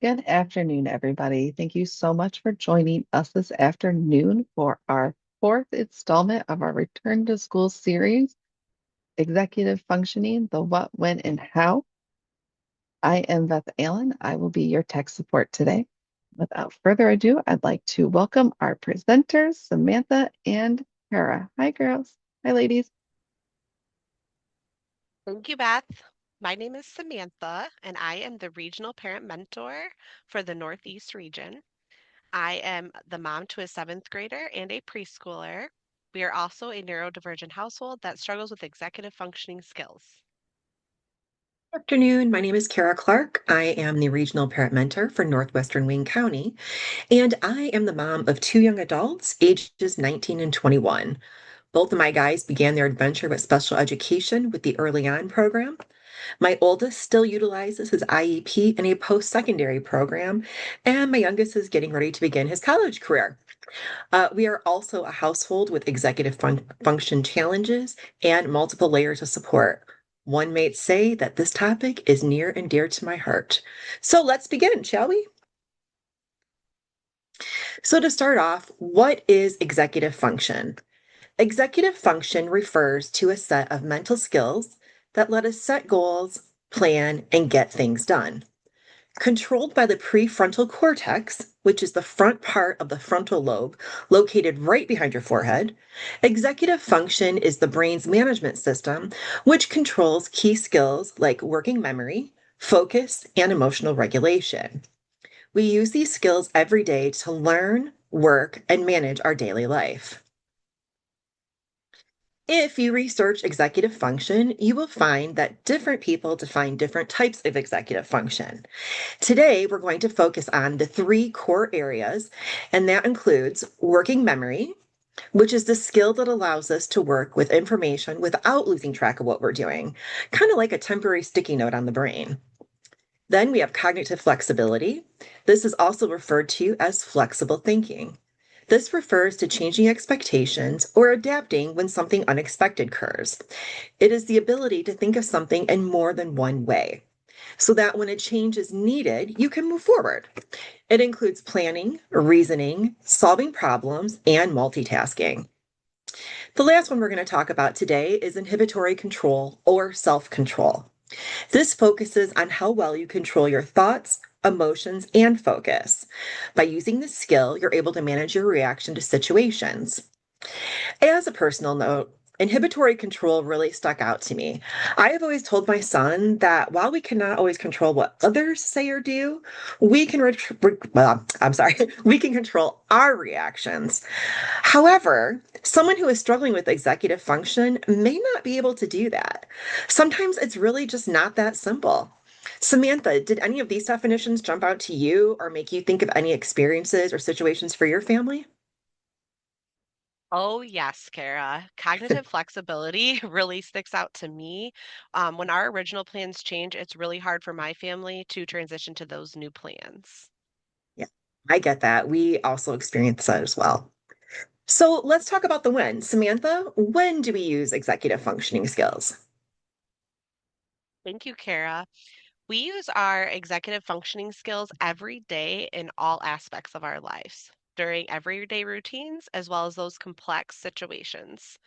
Good afternoon, everybody. Thank you so much for joining us this afternoon for our fourth installment of our Return to School series, Executive Functioning, the What, When, and How. I am Beth Allen. I will be your tech support today. Without further ado, I'd like to welcome our presenters, Samantha and Kara. Hi, girls. Hi, ladies. Thank you, Beth. My name is Samantha, and I am the Regional Parent Mentor for the Northeast region. I am the mom to a seventh grader and a preschooler. We are also a neurodivergent household that struggles with executive functioning skills. Afternoon. My name is Clarke. I am the regional parent mentor for Northwestern Wayne County, and I am the mom of two young adults, ages 19 and 21. Both of my guys began their adventure with special education with the Early On program. My oldest still utilizes his IEP in a post-secondary program, and my youngest is getting ready to begin his college career. We are also a household with executive function challenges and multiple layers of support. One might say that this topic is near and dear to my heart. So let's begin, shall we? So, to start off, what is executive function? Executive function refers to a set of mental skills that let us set goals, plan, and get things done. Controlled by the prefrontal cortex, which is the front part of the frontal lobe located right behind your forehead, executive function is the brain's management system, which controls key skills like working memory, focus, and emotional regulation. We use these skills every day to learn, work, and manage our daily life. If you research executive function, you will find that different people define different types of executive function. Today, we're going to focus on the three core areas, and that includes working memory, which is the skill that allows us to work with information without losing track of what we're doing, kind of like a temporary sticky note on the brain. Then we have cognitive flexibility. This is also referred to as flexible thinking. This refers to changing expectations or adapting when something unexpected occurs. It is the ability to think of something in more than one way so that when a change is needed, you can move forward. It includes planning, reasoning, solving problems, and multitasking. The last one we're going to talk about today is inhibitory control or self control. This focuses on how well you control your thoughts, emotions, and focus. By using this skill, you're able to manage your reaction to situations. As a personal note, inhibitory control really stuck out to me. I have always told my son that while we cannot always control what others say or do, we can control our reactions. However, someone who is struggling with executive function may not be able to do that. Sometimes it's really just not that simple. Samantha, did any of these definitions jump out to you or make you think of any experiences or situations for your family? Oh, yes, Kara. Cognitive flexibility really sticks out to me. When our original plans change, it's really hard for my family to transition to those new plans. Yeah, I get that. We also experience that as well. So let's talk about the when. Samantha, when do we use executive functioning skills? Thank you, Kara. We use our executive functioning skills every day in all aspects of our lives, during everyday routines, as well as those complex situations.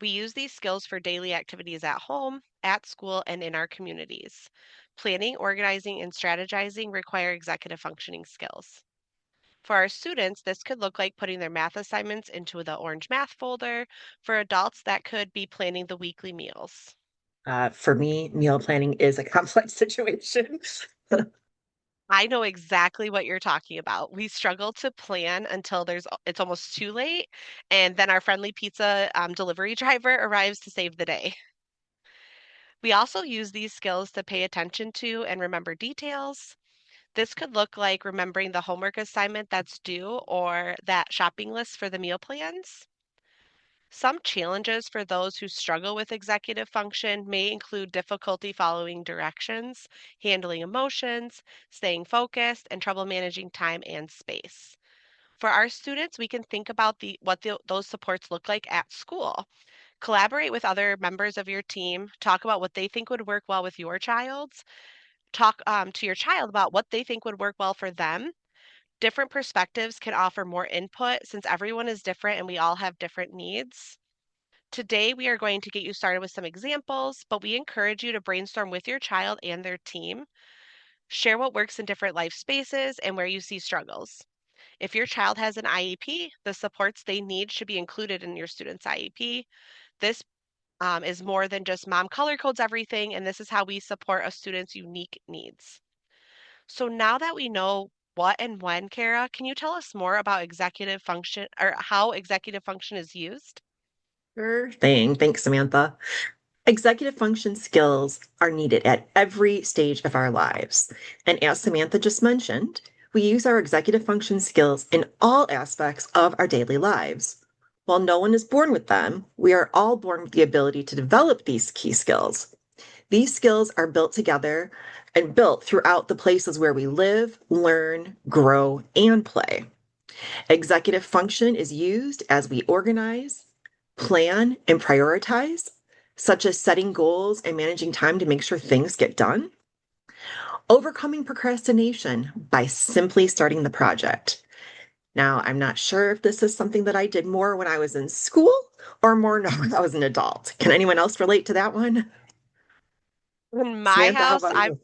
We use these skills for daily activities at home, at school, and in our communities. Planning, organizing, and strategizing require executive functioning skills. For our students, this could look like putting their math assignments into the orange math folder. For adults, that could be planning the weekly meals. For me, meal planning is a complex situation. I know exactly what you're talking about. We struggle to plan until it's almost too late, and then our friendly pizza delivery driver arrives to save the day. We also use these skills to pay attention to and remember details. This could look like remembering the homework assignment that's due or that shopping list for the meal plans. Some challenges for those who struggle with executive function may include difficulty following directions, handling emotions, staying focused, and trouble managing time and space. For our students, we can think about those supports look like at school. Collaborate with other members of your team, talk about what they think would work well with your child's Talk to your child about what they think would work well for them. Different perspectives can offer more input since everyone is different and we all have different needs. Today, we are going to get you started with some examples, but we encourage you to brainstorm with your child and their team. Share what works in different life spaces and where you see struggles. If your child has an IEP, the supports they need should be included in your student's IEP. This is more than just mom color codes everything, and this is how we support a student's unique needs. So now that we know what and when, Kara, can you tell us more about executive function or how executive function is used? Sure thing. Thanks, Samantha. Executive function skills are needed at every stage of our lives. And as Samantha just mentioned, we use our executive function skills in all aspects of our daily lives. While no one is born with them, we are all born with the ability to develop these key skills. These skills are built together and built throughout the places where we live, learn, grow, and play. Executive function is used as we organize, plan, and prioritize, such as setting goals and managing time to make sure things get done. Overcoming procrastination by simply starting the project. Now, I'm not sure if this is something that I did more when I was in school or more now when I was an adult. Can anyone else relate to that one? In my Samantha, how house, about you?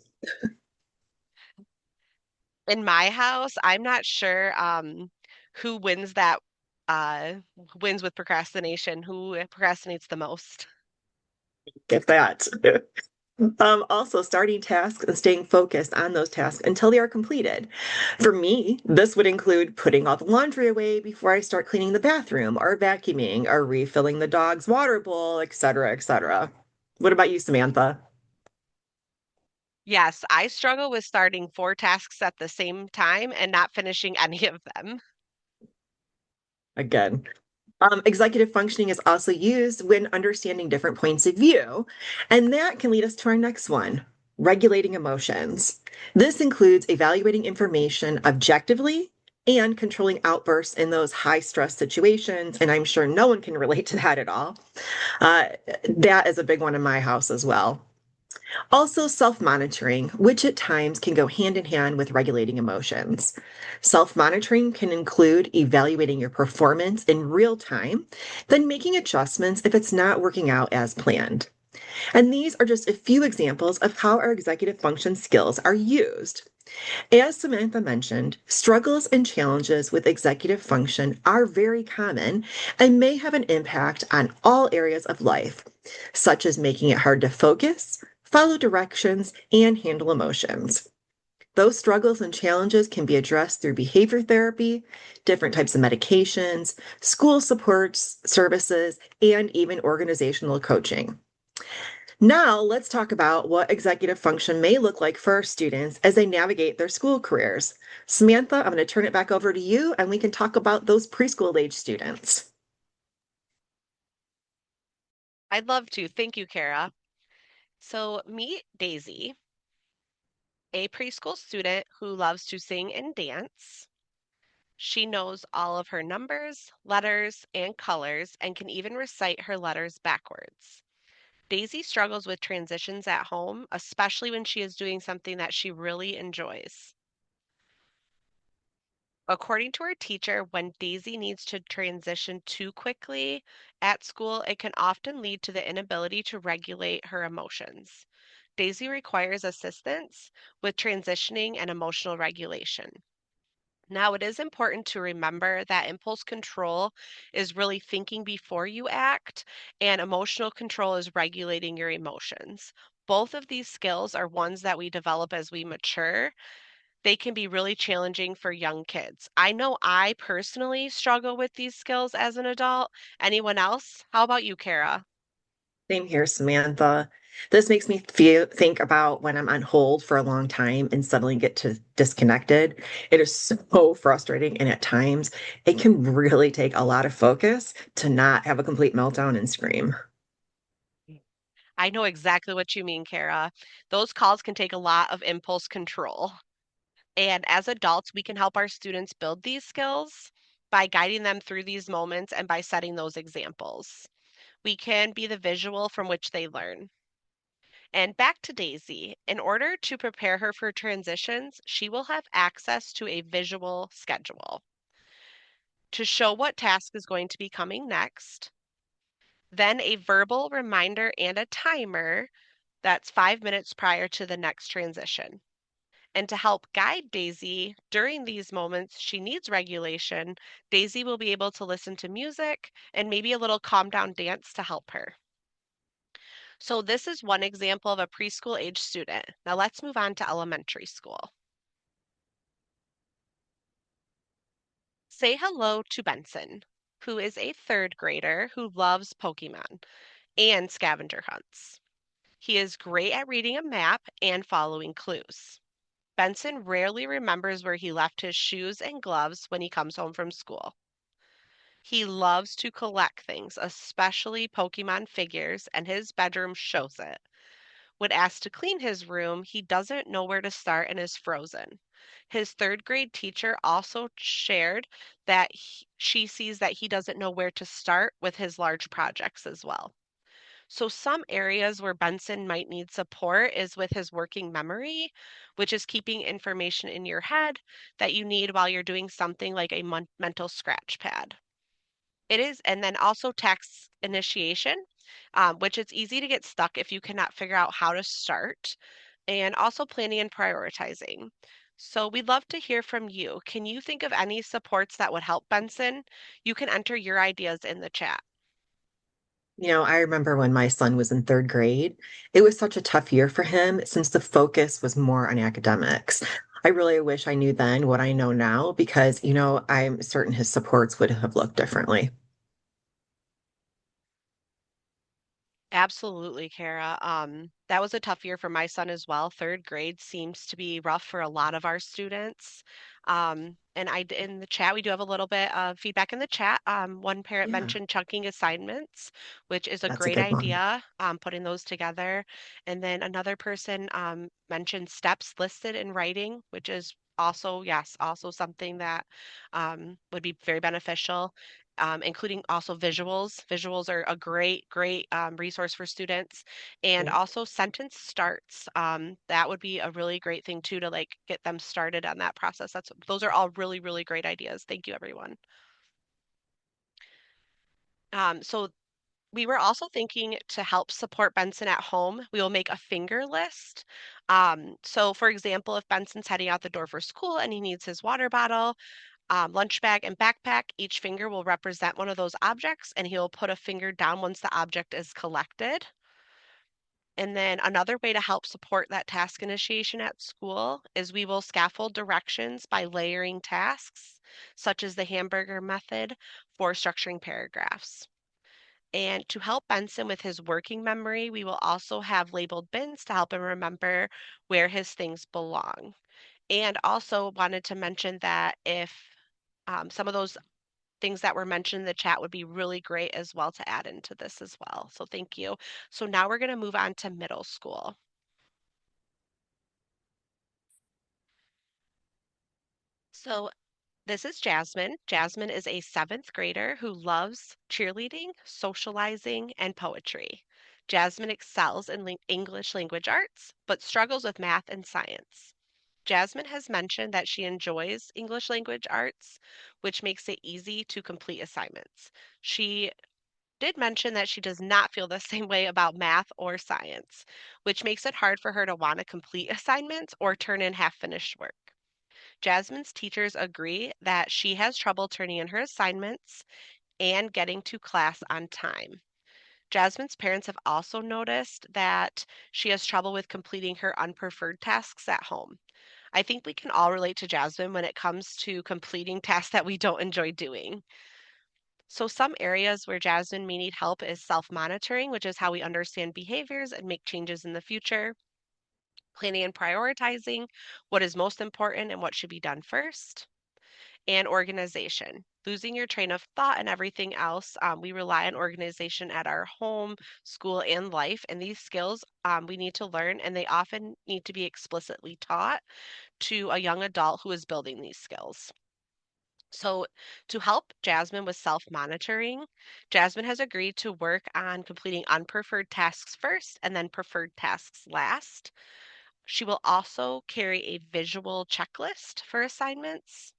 I'm not sure who wins that uh wins with procrastination, who procrastinates the most. Get that. Also, starting tasks and staying focused on those tasks until they are completed. For me, this would include putting all the laundry away before I start cleaning the bathroom or vacuuming or refilling the dog's water bowl, etc., etc. What about you, Samantha? Yes, I struggle with starting four tasks at the same time and not finishing any of them. Again, executive functioning is also used when understanding different points of view, and that can lead us to our next one, regulating emotions. This includes evaluating information objectively and controlling outbursts in those high stress situations, and I'm sure no one can relate to that at all. Uh, that is a big one in my house as well. Also, self monitoring, which at times can go hand in hand with regulating emotions. Self monitoring can include evaluating your performance in real time, then making adjustments if it's not working out as planned. And these are just a few examples of how our executive function skills are used. As Samantha mentioned, struggles and challenges with executive function are very common and may have an impact on all areas of life, such as making it hard to focus, follow directions, and handle emotions. Those struggles and challenges can be addressed through behavior therapy, different types of medications, school supports, services, and even organizational coaching. Now, let's talk about what executive function may look like for our students as they navigate their school careers. Samantha, I'm going to turn it back over to you and we can talk about those preschool age students. I'd love to. Thank you, Kara. So, meet Daisy, a preschool student who loves to sing and dance. She knows all of her numbers, letters, and colors, and can even recite her letters backwards. Daisy struggles with transitions at home, especially when she is doing something that she really enjoys. According to her teacher, when Daisy needs to transition too quickly at school, it can often lead to the inability to regulate her emotions. Daisy requires assistance with transitioning and emotional regulation. Now, it is important to remember that impulse control is really thinking before you act, and emotional control is regulating your emotions. Both of these skills are ones that we develop as we mature. They can be really challenging for young kids. I know I personally struggle with these skills as an adult. Anyone else? How about you, Kara? Same here, Samantha. This makes me think about when I'm on hold for a long time and suddenly get to disconnected. It is so frustrating. And at times, it can really take a lot of focus to not have a complete meltdown and scream. I know exactly what you mean, Kara. Those calls can take a lot of impulse control. And as adults, we can help our students build these skills by guiding them through these moments and by setting those examples. We can be the visual from which they learn. And back to Daisy. In order to prepare her for transitions, she will have access to a visual schedule to show what task is going to be coming next, then a verbal reminder and a timer that's 5 minutes prior to the next transition. And to help guide Daisy during these moments she needs regulation, Daisy will be able to listen to music and maybe a little calm down dance to help her. So, this is one example of a preschool age student. Now, let's move on to elementary school. Say hello to Benson, who is a third grader who loves Pokemon and scavenger hunts. He is great at reading a map and following clues. Benson rarely remembers where he left his shoes and gloves when he comes home from school. He loves to collect things, especially Pokemon figures, and his bedroom shows it. When asked to clean his room, he doesn't know where to start and is frozen. His third grade teacher also shared that she sees that he doesn't know where to start with his large projects as well. So, some areas where Benson might need support is with his working memory, which is keeping information in your head that you need while you're doing something like a mental scratch pad. It is, and then also task initiation, which it's easy to get stuck if you cannot figure out how to start, and also planning and prioritizing. So, we'd love to hear from you. Can you think of any supports that would help Benson? You can enter your ideas in the chat. I remember when my son was in third grade, it was such a tough year for him since the focus was more on academics. I really wish I knew then what I know now because, I'm certain his supports would have looked differently. Absolutely, Kara. That was a tough year for my son as well. Third grade seems to be rough for a lot of our students. And in the chat, we do have a little bit of feedback in the chat. One parent Yeah, mentioned chunking assignments, which is a that's a great good one. idea, putting those together. And then another person mentioned steps listed in writing, which is also, yes, also something that would be very beneficial, including also visuals. Visuals are a great resource for students, and Yeah. also sentence starts. That would be a really great thing too to like get them started on that process. Those are all really great ideas. Thank you, everyone. So we were also thinking to help support Benson at home. We will make a finger list. So, for example, if Benson's heading out the door for school and he needs his water bottle, lunch bag, and backpack, each finger will represent one of those objects, and he'll put a finger down once the object is collected. And then another way to help support that task initiation at school is we will scaffold directions by layering tasks, such as the hamburger method for structuring paragraphs. And to help Benson with his working memory, we will also have labeled bins to help him remember where his things belong. And also wanted to mention that if some of those things that were mentioned in the chat would be really great as well to add into this as well. So thank you. So now we're going to move on to middle school. So this is Jasmine. Jasmine is a seventh grader who loves cheerleading, socializing, and poetry. Jasmine excels in English language arts, but struggles with math and science. Jasmine has mentioned that she enjoys English language arts, which makes it easy to complete assignments. She did mention that she does not feel the same way about math or science, which makes it hard for her to want to complete assignments or turn in half finished work. Jasmine's teachers agree that she has trouble turning in her assignments and getting to class on time. Jasmine's parents have also noticed that she has trouble with completing her unpreferred tasks at home. I think we can all relate to Jasmine when it comes to completing tasks that we don't enjoy doing. So, some areas where Jasmine may need help is self monitoring, which is how we understand behaviors and make changes in the future, planning and prioritizing what is most important and what should be done first, and organization. Losing your train of thought and everything else. We rely on organization at our home, school, and life. And these skills we need to learn, and they often need to be explicitly taught to a young adult who is building these skills. So, to help Jasmine with self-monitoring, Jasmine has agreed to work on completing unpreferred tasks first and then preferred tasks last. She will also carry a visual checklist for assignments,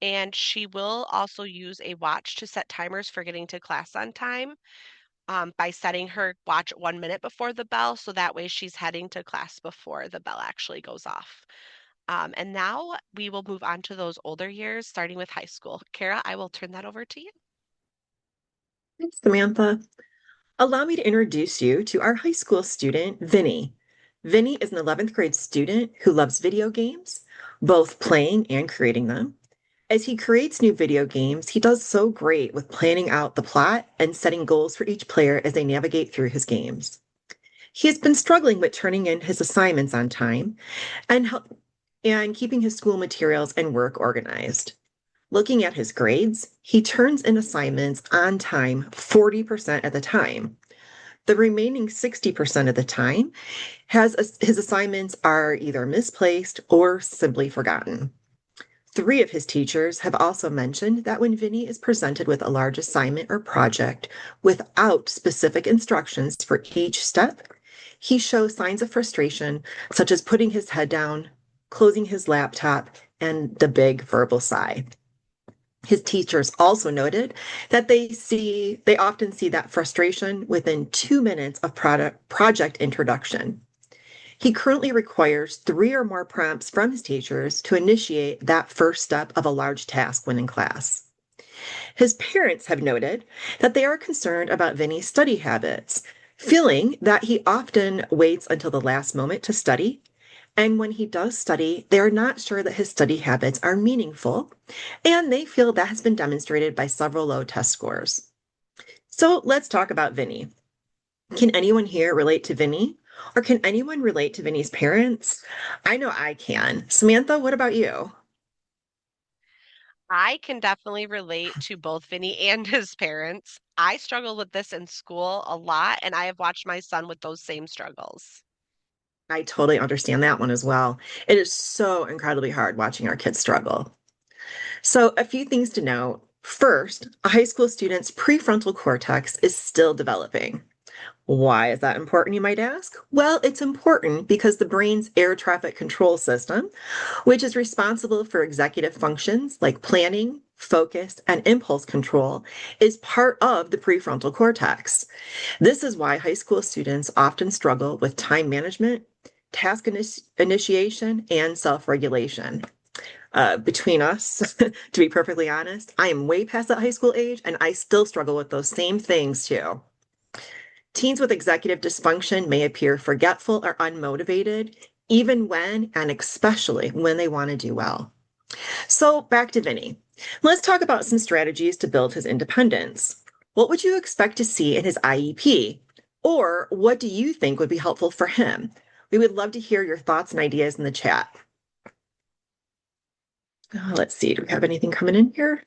and she will also use a watch to set timers for getting to class on time by setting her watch 1 minute before the bell. So that way she's heading to class before the bell actually goes off. And now we will move on to those older years, starting with high school. Kara, I will turn that over to you. Thanks, Samantha. Allow me to introduce you to our high school student, Vinny. Vinny is an 11th grade student who loves video games, both playing and creating them. As he creates new video games, he does so great with planning out the plot and setting goals for each player as they navigate through his games. He has been struggling with turning in his assignments on time and keeping his school materials and work organized. Looking at his grades, he turns in assignments on time 40% of the time. The remaining 60% of the time, his assignments are either misplaced or simply forgotten. Three of his teachers have also mentioned that when Vinny is presented with a large assignment or project without specific instructions for each step, he shows signs of frustration, such as putting his head down, closing his laptop, and the big verbal sigh. His teachers also noted that they often see that frustration within 2 minutes of project introduction. He currently requires 3 or more prompts from his teachers to initiate that first step of a large task when in class. His parents have noted that they are concerned about Vinny's study habits, feeling that he often waits until the last moment to study. And when he does study, they are not sure that his study habits are meaningful, and they feel that has been demonstrated by several low test scores. So let's talk about Vinny. Can anyone here relate to Vinny? Or can anyone relate to Vinny's parents? I know I can. Samantha, what about you? I can definitely relate to both Vinny and his parents. I struggle with this in school a lot, and I have watched my son with those same struggles. I totally understand that one as well. It is so incredibly hard watching our kids struggle. So, a few things to know. First, a high school student's prefrontal cortex is still developing. Why is that important, you might ask? Well, it's important because the brain's air traffic control system, which is responsible for executive functions like planning, focus, and impulse control, is part of the prefrontal cortex. This is why high school students often struggle with time management, initiation, and self regulation. Between us, to be perfectly honest, I am way past that high school age and I still struggle with those same things too. Teens with executive dysfunction may appear forgetful or unmotivated, even when and especially when they want to do well. So, back to Vinny. Let's talk about some strategies to build his independence. What would you expect to see in his IEP? Or what do you think would be helpful for him? We would love to hear your thoughts and ideas in the chat. Let's see, do we have anything coming in here?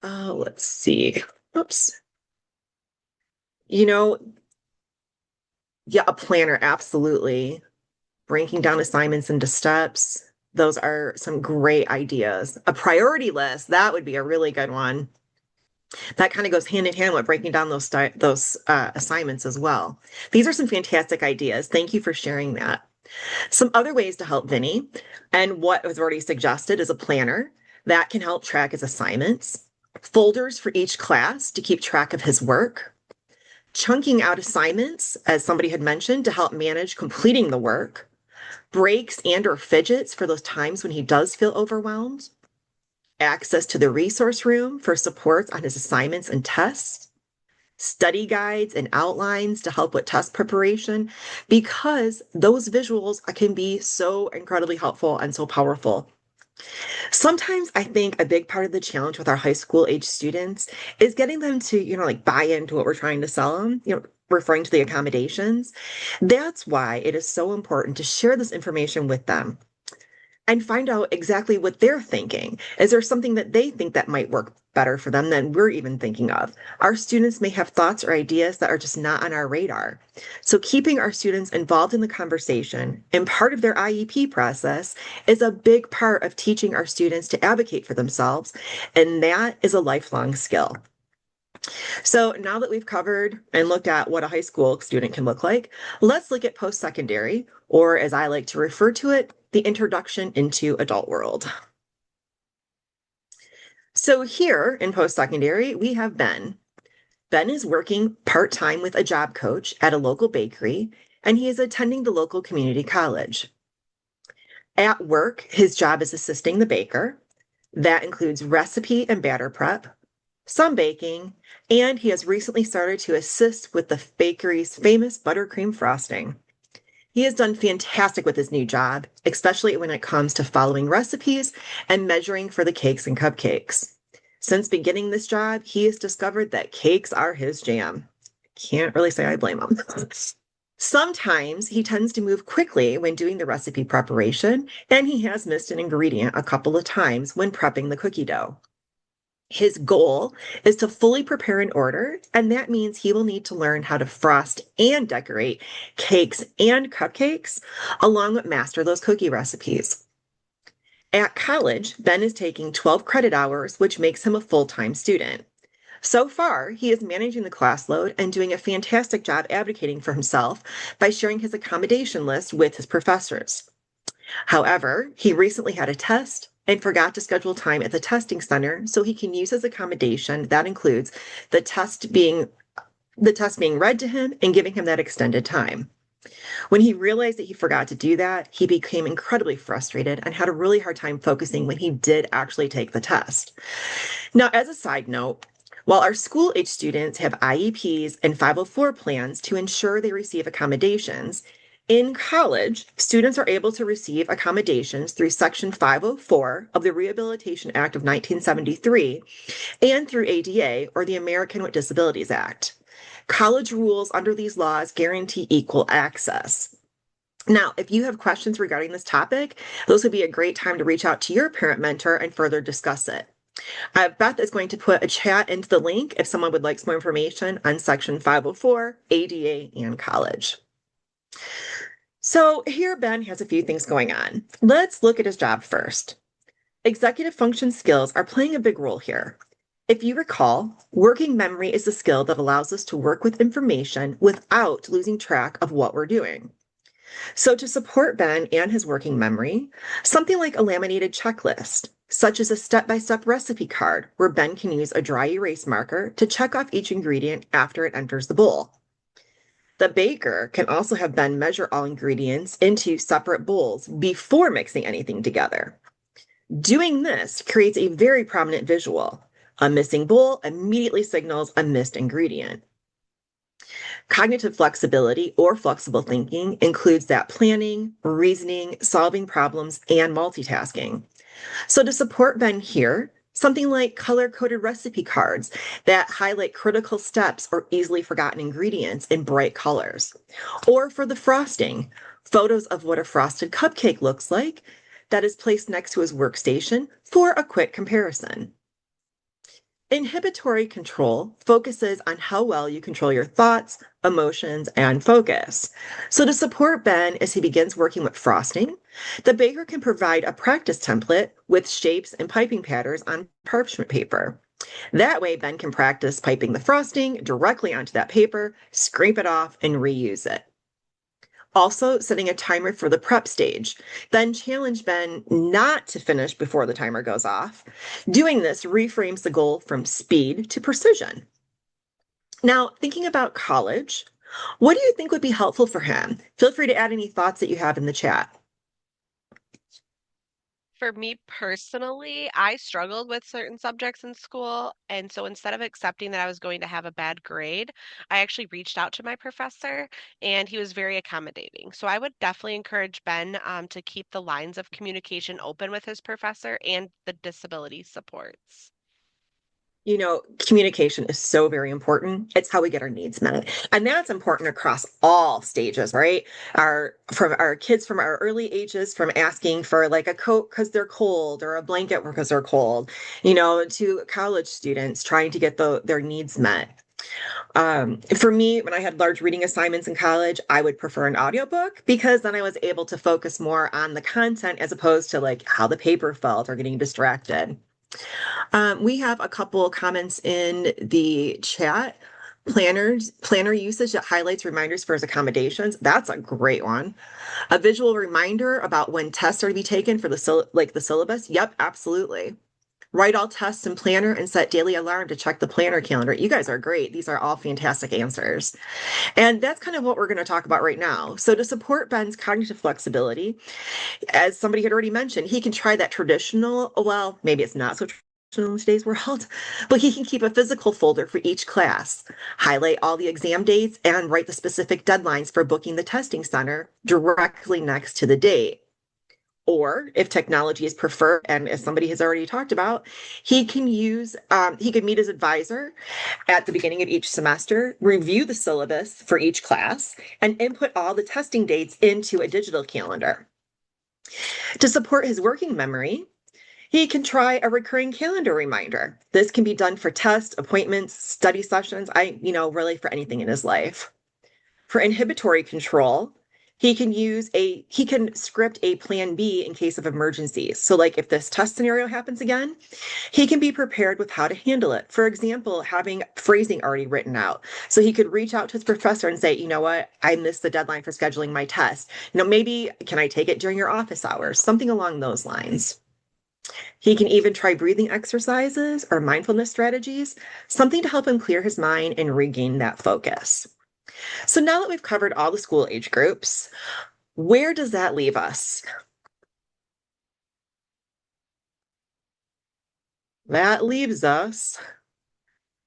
Let's see. Oops. You know, yeah, a planner, absolutely. Breaking down assignments into steps. Those are some great ideas. A priority list, that would be a really good one. That kind of goes hand in hand with breaking down those assignments as well. These are some fantastic ideas. Thank you for sharing that. Some other ways to help Vinny, and what was already suggested is a planner that can help track his assignments, folders for each class to keep track of his work, chunking out assignments, as somebody had mentioned, to help manage completing the work, breaks and or fidgets for those times when he does feel overwhelmed, access to the resource room for supports on his assignments and tests, study guides and outlines to help with test preparation, because those visuals can be so incredibly helpful and so powerful. Sometimes I think a big part of the challenge with our high school age students is getting them to, like buy into what we're trying to sell them, referring to the accommodations. That's why it is so important to share this information with them and find out exactly what they're thinking. Is there something that they think that might work better for them than we're even thinking of. Our students may have thoughts or ideas that are just not on our radar. So, keeping our students involved in the conversation and part of their IEP process is a big part of teaching our students to advocate for themselves, and that is a lifelong skill. So now that we've covered and looked at what a high school student can look like, let's look at post-secondary, or as I like to refer to it, the introduction into adult world. So here in post-secondary, we have Ben. Ben is working part-time with a job coach at a local bakery, and he is attending the local community college. At work, his job is assisting the baker. That includes recipe and batter prep, some baking, and he has recently started to assist with the bakery's famous buttercream frosting. He has done fantastic with his new job, especially when it comes to following recipes and measuring for the cakes and cupcakes. Since beginning this job, he has discovered that cakes are his jam. Can't really say I blame him. Sometimes he tends to move quickly when doing the recipe preparation, and he has missed an ingredient a couple of times when prepping the cookie dough. His goal is to fully prepare an order, and that means he will need to learn how to frost and decorate cakes and cupcakes, along with master those cookie recipes. At college, Ben is taking 12 credit hours, which makes him a full-time student. So far, he is managing the class load and doing a fantastic job advocating for himself by sharing his accommodation list with his professors. However, he recently had a test and forgot to schedule time at the testing center so he can use his accommodation. That includes the test being read to him and giving him that extended time. When he realized that he forgot to do that, he became incredibly frustrated and had a really hard time focusing when he did actually take the test. Now, as a side note, while our school age students have IEPs and 504 plans to ensure they receive accommodations, in college, students are able to receive accommodations through Section 504 of the Rehabilitation Act of 1973 and through ADA, or the American with Disabilities Act. College rules under these laws guarantee equal access. Now, if you have questions regarding this topic, this would be a great time to reach out to your parent mentor and further discuss it. Beth is going to put a chat into the link if someone would like some more information on Section 504, ADA, and college. So here Ben has a few things going on. Let's look at his job first. Executive function skills are playing a big role here. If you recall, working memory is a skill that allows us to work with information without losing track of what we're doing. So to support Ben and his working memory, something like a laminated checklist, such as a step-by-step recipe card where Ben can use a dry erase marker to check off each ingredient after it enters the bowl. The baker can also have Ben measure all ingredients into separate bowls before mixing anything together. Doing this creates a very prominent visual. A missing bowl immediately signals a missed ingredient. Cognitive flexibility or flexible thinking includes that planning, reasoning, solving problems, and multitasking. So to support Ben here, something like color-coded recipe cards that highlight critical steps or easily forgotten ingredients in bright colors. Or for the frosting, photos of what a frosted cupcake looks like that is placed next to his workstation for a quick comparison. Inhibitory control focuses on how well you control your thoughts, emotions, and focus. So to support Ben as he begins working with frosting, the baker can provide a practice template with shapes and piping patterns on parchment paper. That way, Ben can practice piping the frosting directly onto that paper, scrape it off, and reuse it. Also, setting a timer for the prep stage. Then challenge Ben not to finish before the timer goes off. Doing this reframes the goal from speed to precision. Now, thinking about college, what do you think would be helpful for him? Feel free to add any thoughts that you have in the chat. For me personally, I struggled with certain subjects in school. And so instead of accepting that I was going to have a bad grade, I actually reached out to my professor and he was very accommodating. So I would definitely encourage Ben to keep the lines of communication open with his professor and the disability supports. Communication is so very important. It's how we get our needs met. And that's important across all stages, right? From our kids from our early ages, from asking for like a coat because they're cold or a blanket because they're cold, to college students trying to get their needs met. For me, when I had large reading assignments in college, I would prefer an audiobook because then I was able to focus more on the content as opposed to like how the paper felt or getting distracted. We have a couple comments in the chat. Planner usage that highlights reminders for his accommodations. That's a great one. A visual reminder about when tests are to be taken for the syllabus. Yep, absolutely. Write all tests in planner and set daily alarm to check the planner calendar. You guys are great. These are all fantastic answers. And that's kind of what we're going to talk about right now. So to support Ben's cognitive flexibility, as somebody had already mentioned, he can try that traditional, well, maybe it's not so traditional in today's world, but he can keep a physical folder for each class, highlight all the exam dates, and write the specific deadlines for booking the testing center directly next to the date. Or if technology is preferred, and as somebody has already talked about, he can meet his advisor at the beginning of each semester, review the syllabus for each class, and input all the testing dates into a digital calendar. To support his working memory, he can try a recurring calendar reminder. This can be done for tests, appointments, study sessions, really for anything in his life. For inhibitory control, he can script a plan B in case of emergencies. So like if this test scenario happens again, he can be prepared with how to handle it. For example, having phrasing already written out. So he could reach out to his professor and say, you know what, I missed the deadline for scheduling my test. Maybe can I take it during your office hours? Something along those lines. He can even try breathing exercises or mindfulness strategies, something to help him clear his mind and regain that focus. So now that we've covered all the school age groups, where does that leave us? That leaves us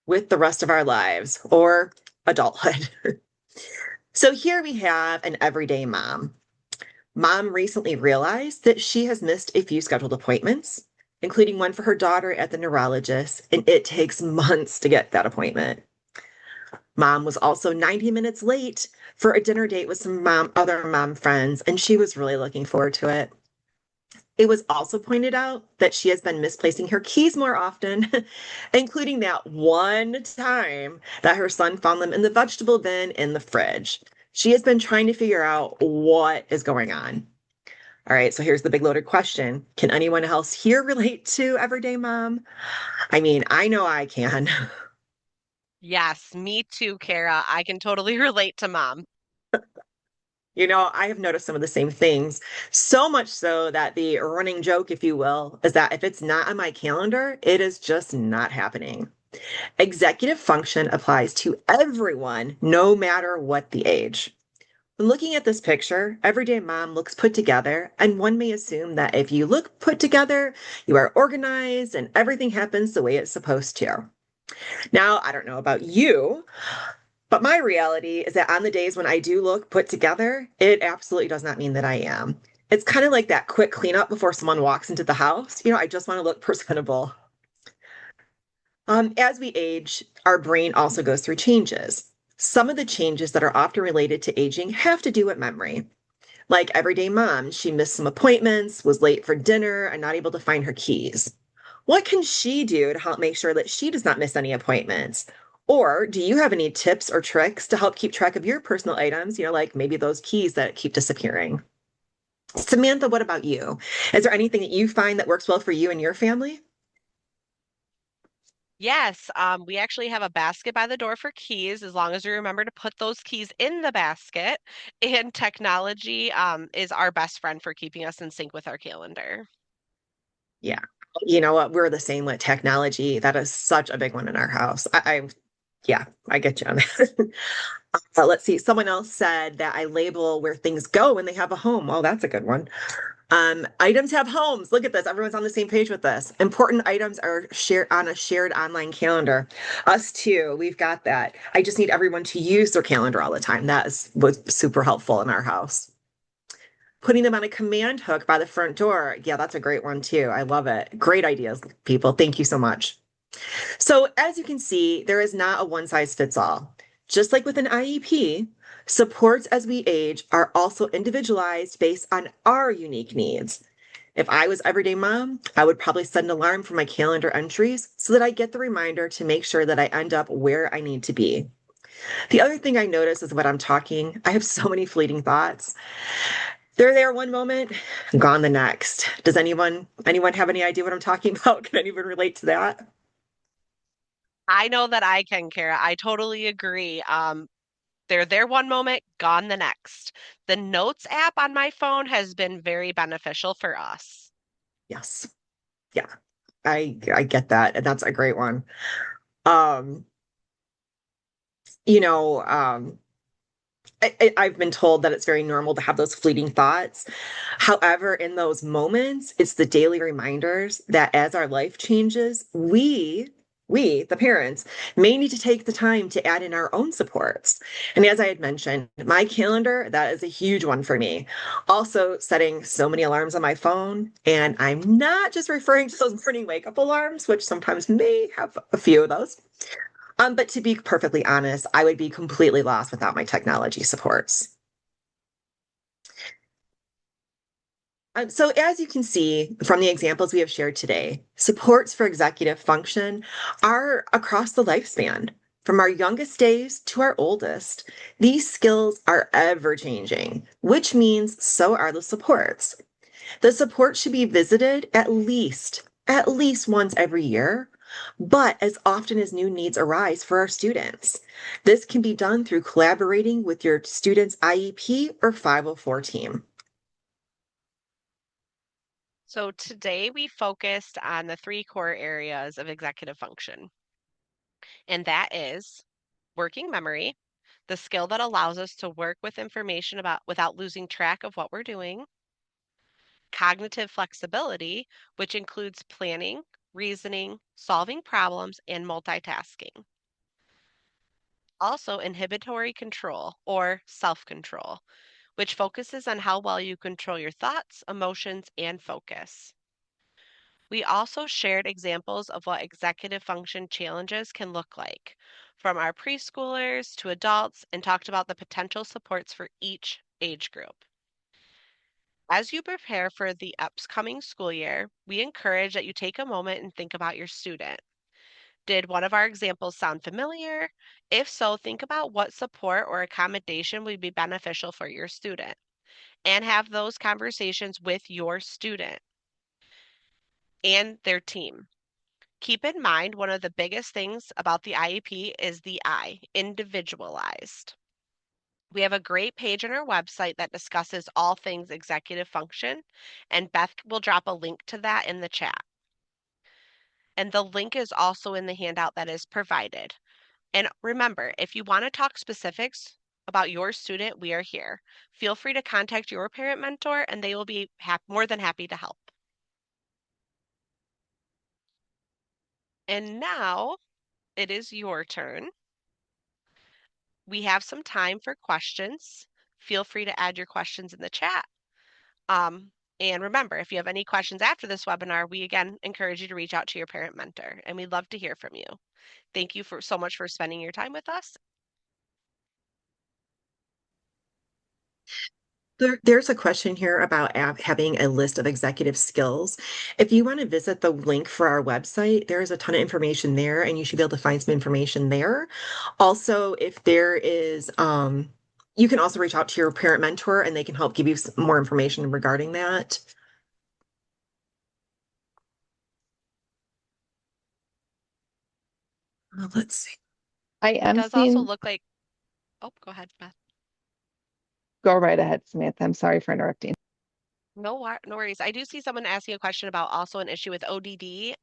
with the rest of our lives or adulthood. So here we have an everyday mom. Mom recently realized that she has missed a few scheduled appointments, including one for her daughter at the neurologist, and it takes months to get that appointment. Mom was also 90 minutes late for a dinner date with some other mom friends, and she was really looking forward to it. It was also pointed out that she has been misplacing her keys more often, including that one time that her son found them in the vegetable bin in the fridge. She has been trying to figure out what is going on. All right, so here's the big loaded question. Can anyone else here relate to Everyday Mom? I mean, I know I can. Yes, me too, Kara. I can totally relate to mom. I have noticed some of the same things, so much so that the running joke, if you will, is that if it's not on my calendar, it is just not happening. Executive function applies to everyone, no matter what the age. When looking at this picture, Everyday Mom looks put together, and one may assume that if you look put together, you are organized and everything happens the way it's supposed to. Now, I don't know about you, but my reality is that on the days when I do look put together, it absolutely does not mean that I am. It's kind of like that quick cleanup before someone walks into the house. I just want to look presentable. As we age, our brain also goes through changes. Some of the changes that are often related to aging have to do with memory. Like Everyday Mom, she missed some appointments, was late for dinner, and not able to find her keys. What can she do to help make sure that she does not miss any appointments? Or do you have any tips or tricks to help keep track of your personal items, like maybe those keys that keep disappearing? Samantha, what about you? Is there anything that you find that works well for you and your family? Yes, we actually have a basket by the door for keys, as long as you remember to put those keys in the basket. And technology, is our best friend for keeping us in sync with our calendar. Yeah. You know what? We're the same with technology. That is such a big one in our house. Yeah, I get you on that. Let's see. Someone else said that I label where things go when they have a home. Well, that's a good one. Items have homes. Look at this. Everyone's on the same page with this. Important items are shared on a shared online calendar. Us too. We've got that. I just need everyone to use their calendar all the time. Was super helpful in our house. Putting them on a command hook by the front door. Yeah, that's a great one too. I love it. Great ideas, people. Thank you so much. So, as you can see, there is not a one size fits all. Just like with an IEP, supports as we age are also individualized based on our unique needs. If I was everyday mom, I would probably set an alarm for my calendar entries so that I get the reminder to make sure that I end up where I need to be. The other thing I notice is when I'm talking, I have so many fleeting thoughts. They're there one moment, gone the next. Does anyone have any idea what I'm talking about? Can anyone relate to that? I know that I can, Kara. I totally agree. They're there one moment, gone the next. The Notes app on my phone has been very beneficial for us. Yes. Yeah. I get that, and that's a great one. Um, you know, I've been told that it's very normal to have those fleeting thoughts. However, in those moments, it's the daily reminders that as our life changes, the parents, may need to take the time to add in our own supports. And as I had mentioned, my calendar, that is a huge one for me. Also, setting so many alarms on my phone. And I'm not just referring to those morning wake up alarms, which sometimes may have a few of those. But to be perfectly honest, I would be completely lost without my technology supports. So, as you can see from the examples we have shared today, supports for executive function are across the lifespan. From our youngest days to our oldest, these skills are ever changing, which means so are the supports. The support should be visited at least once every year, but as often as new needs arise for our students. This can be done through collaborating with your student's IEP or 504 team. So today we focused on the three core areas of executive function, and that is working memory, the skill that allows us to work with information about without losing track of what we're doing, cognitive flexibility, which includes planning, reasoning, solving problems, and multitasking. Also, inhibitory control or self control, which focuses on how well you control your thoughts, emotions, and focus. We also shared examples of what executive function challenges can look like, from our preschoolers to adults, and talked about the potential supports for each age group. As you prepare for the upcoming school year, we encourage that you take a moment and think about your student. Did one of our examples sound familiar? If so, think about what support or accommodation would be beneficial for your student and have those conversations with your student and their team. Keep in mind, one of the biggest things about the IEP is the I, individualized. We have a great page on our website that discusses all things executive function, and Beth will drop a link to that in the chat. And the link is also in the handout that is provided. And remember, if you want to talk specifics about your student, we are here. Feel free to contact your parent mentor, and they will be more than happy to help. And now it is your turn. We have some time for questions. Feel free to add your questions in the chat. Um, and remember, if you have any questions after this webinar, we again encourage you to reach out to your parent mentor, and we'd love to hear from you. Thank you so much for spending your time with us. There's a question here about having a list of executive skills. If you want to visit the link for our website, there is a ton of information there, and you should be able to find some information there. Also, if there is, you can also reach out to your parent mentor, and they can help give you some more information regarding that. Let's see. I It am does also seeing, look like, oh, go ahead, Beth. go right ahead, Samantha. I'm sorry for interrupting. No worries. I do see someone asking a question about also an issue with ODD.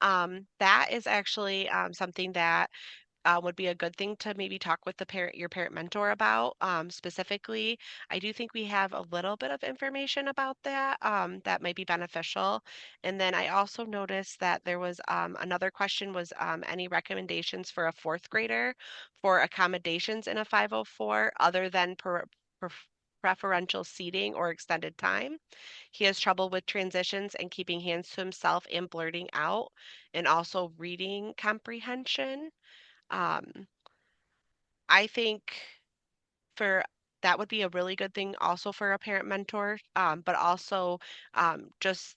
That is actually something that would be a good thing to maybe talk with your parent mentor about specifically. I do think we have a little bit of information about that that might be beneficial. And then I also noticed that there was another question was any recommendations for a fourth grader for accommodations in a 504 other than preferential seating or extended time. He has trouble with transitions and keeping hands to himself and blurting out, and also reading comprehension. Um, I think for that would be a really good thing also for a parent mentor, but also just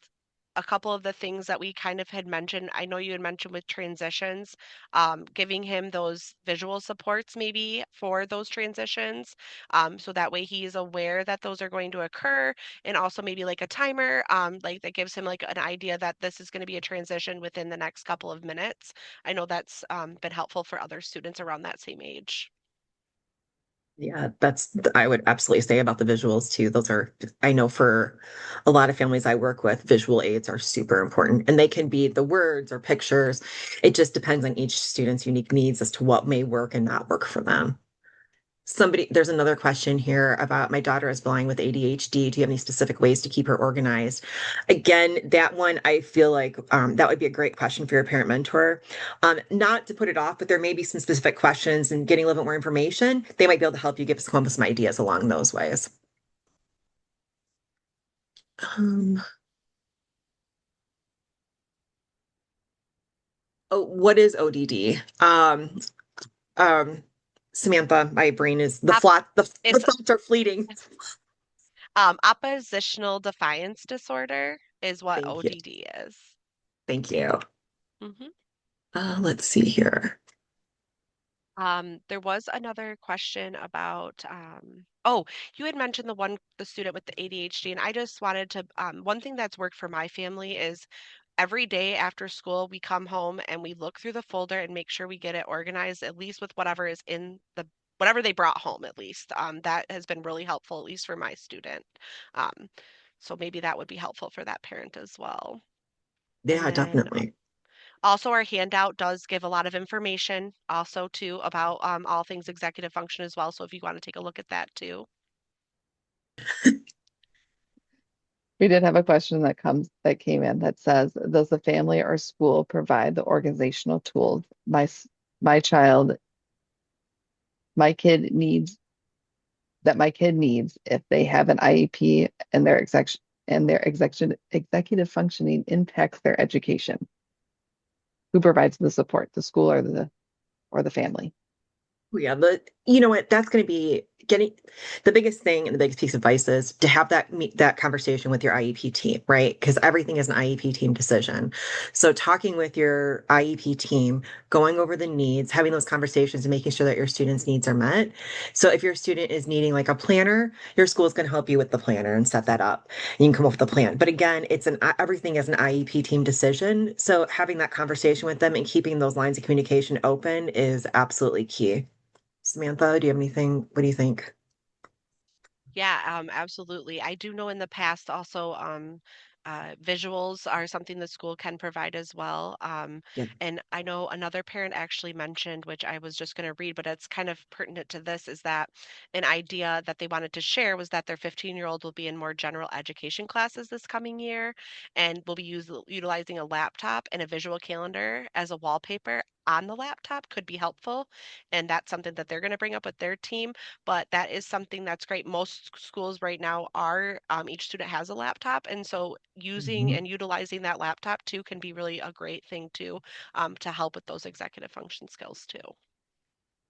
a couple of the things that we kind of had mentioned. I know you had mentioned with transitions, giving him those visual supports maybe for those transitions, so that way he is aware that those are going to occur, and also maybe like a timer, like that gives him like an idea that this is going to be a transition within the next couple of minutes. I know that's been helpful for other students around that same age. Yeah, I would absolutely say about the visuals too. Those are, I know for a lot of families I work with, visual aids are super important and they can be the words or pictures. It just depends on each student's unique needs as to what may work and not work for them. There's another question here about my daughter is blind with ADHD. Do you have any specific ways to keep her organized? Again, that one, I feel like that would be a great question for your parent mentor. Not to put it off, but there may be some specific questions and getting a little bit more information. They might be able to help you give us come up with some ideas along those ways. Um, oh, what is ODD? Um, Samantha, my brain is Op- the it's thoughts are fleeting. Oppositional defiance disorder is what Thank you. ODD is. Thank you. Hmm. Let's see here. There was another question about, oh, you had mentioned the student with the ADHD, and I just wanted to, one thing that's worked for my family is every day after school, we come home and we look through the folder and make sure we get it organized, at least with whatever is in whatever they brought home, at least. That has been really helpful, at least for my student. Um, so maybe that would be helpful for that parent as well. And Yeah, then definitely. also, our handout does give a lot of information also too about all things executive function as well. So if you want to take a look at that too. We did have a question that came in that says, does the family or school provide the organizational tools my child, my kid needs my kid needs if they have an IEP and their executive functioning impacts their education? Who provides the support, the school or the family? Yeah, but you know what? That's going to be getting the biggest thing and the biggest piece of advice is to have that conversation with your IEP team, right? Because everything is an IEP team decision. So talking with your IEP team, going over the needs, having those conversations and making sure that your students' needs are met. So if your student is needing like a planner, your school is going to help you with the planner and set that up. You can come up with a plan. But again, everything is an IEP team decision. So having that conversation with them and keeping those lines of communication open is absolutely key. Samantha, do you have anything? What do you think? Yeah, absolutely. I do know in the past also visuals are something the school can provide as well. Yeah. And I know another parent actually mentioned, which I was just going to read, but it's kind of pertinent to this, is that an idea that they wanted to share was that their 15-year-old will be in more general education classes this coming year and will be utilizing a laptop and a visual calendar as a wallpaper on the laptop could be helpful. And that's something that they're going to bring up with their team, but that is something that's great. Most schools right now are, each student has a laptop, and so using Mhm. and utilizing that laptop too can be really a great thing too, to help with those executive function skills too.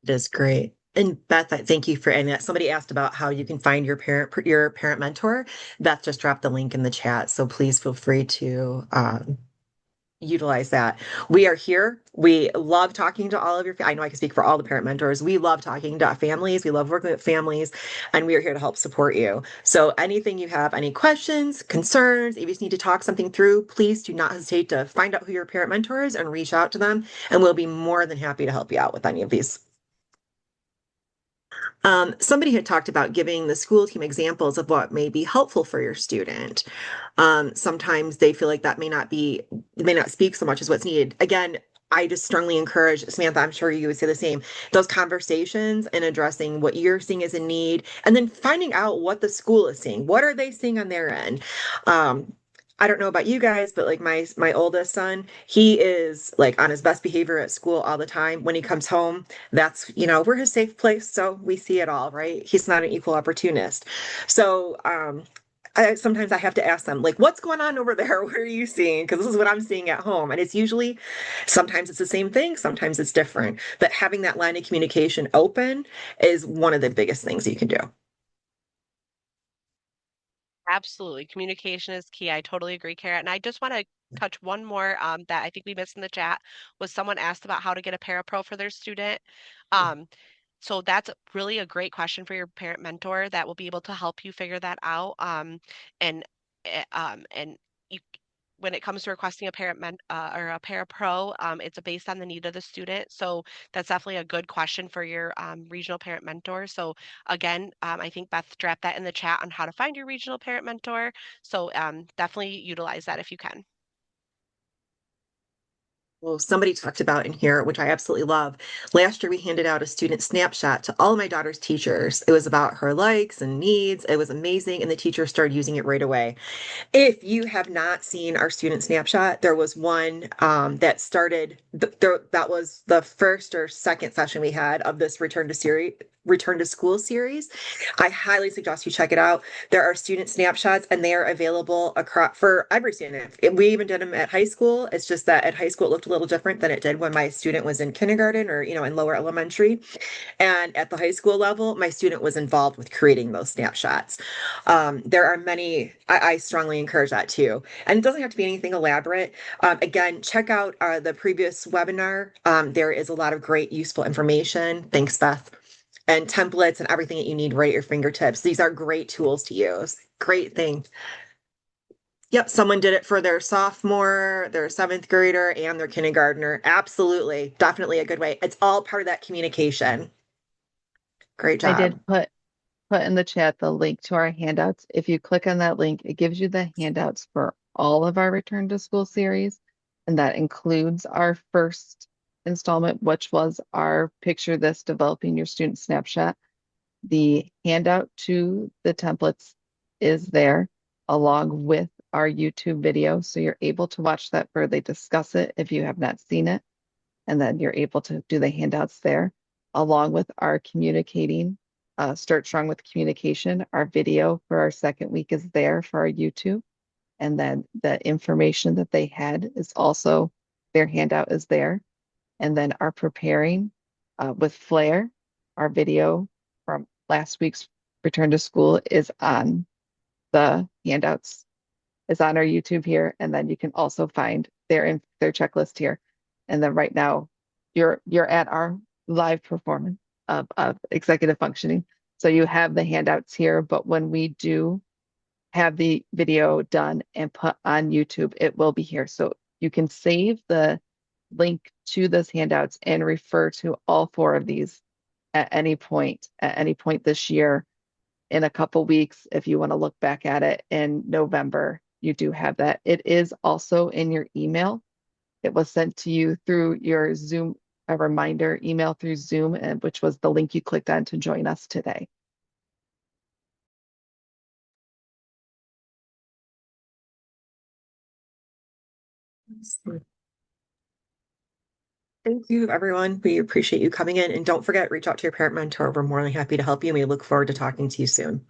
It is great. And Beth, thank you for adding that. Somebody asked about how you can find your parent mentor. Beth just dropped the link in the chat, so please feel free to utilize that. We are here. We love talking to all of I know I can speak for all the parent mentors. We love talking to families. We love working with families, and we are here to help support you. So anything you have, any questions, concerns, if you just need to talk something through, please do not hesitate to find out who your parent mentor is and reach out to them, and we'll be more than happy to help you out with any of these. Somebody had talked about giving the school team examples of what may be helpful for your student. Sometimes they feel like it may not speak so much as what's needed. Again, I just strongly encourage, Samantha, I'm sure you would say the same, those conversations and addressing what you're seeing as a need, and then finding out what the school is seeing. What are they seeing on their end? Um, I don't know about you guys, but like my oldest son, he is like on his best behavior at school all the time. When he comes home, that's, we're his safe place, so we see it all, right? He's not an equal opportunist. So, sometimes I have to ask them, like, what's going on over there? What are you seeing? Because this is what I'm seeing at home. And it's usually, sometimes it's the same thing, sometimes it's different. But having that line of communication open is one of the biggest things you can do. Absolutely. Communication is key. I totally agree, Kara. And I just want to touch one more that I think we missed in the chat was someone asked about how to get a parapro for their student. Um, so that's really a great question for your parent mentor that will be able to help you figure that out. And and you, when it comes to requesting a or a parapro, it's based on the need of the student. So that's definitely a good question for your regional parent mentor. So again, I think Beth dropped that in the chat on how to find your regional parent mentor. So definitely utilize that if you can. Well, somebody talked about in here, which I absolutely love. Last year, we handed out a student snapshot to all of my daughter's teachers. It was about her likes and needs. It was amazing, and the teachers started using it right away. If you have not seen our student snapshot, there was one that started. That was the first or second session we had of this return to school series. I highly suggest you check it out. There are student snapshots, and they are available across for every student. We even did them at high school. It's just that at high school it looked a little different than it did when my student was in kindergarten or in lower elementary. And at the high school level, my student was involved with creating those snapshots. There are many, I strongly encourage that too. And it doesn't have to be anything elaborate. Again, check out the previous webinar. There is a lot of great, useful information. Thanks, Beth. And templates and everything that you need right at your fingertips. These are great tools to use. Great thing. Yep, someone did it for their sophomore, their seventh grader, and their kindergartner. Absolutely. Definitely a good way. It's all part of that communication. Great I job. did put in the chat the link to our handouts. If you click on that link, it gives you the handouts for all of our Return to School series, and that includes our first installment, which was our Picture This Developing Your Student Snapshot. The handout to the templates is there along with our YouTube video, so you're able to watch that where they discuss it if you have not seen it, and then you're able to do the handouts there along with our communicating. Start strong with communication. Our video for our second week is there for our YouTube. And then the information that they had is also, their handout is there. And then our preparing with Flair, our video from last week's return to school is on the handouts, is on our YouTube here. And then you can also find their checklist here. And then right now you're at our live performance of executive functioning. So you have the handouts here, but when we do have the video done and put on YouTube, it will be here. So you can save the link to those handouts and refer to all four of these at any point this year. In a couple weeks, if you want to look back at it in November, you do have that. It is also in your email. It was sent to you through your Zoom, a reminder email through Zoom, and which was the link you clicked on to join us today. Thank you, everyone. We appreciate you coming in. And don't forget, reach out to your parent mentor. We're more than happy to help you. And we look forward to talking to you soon.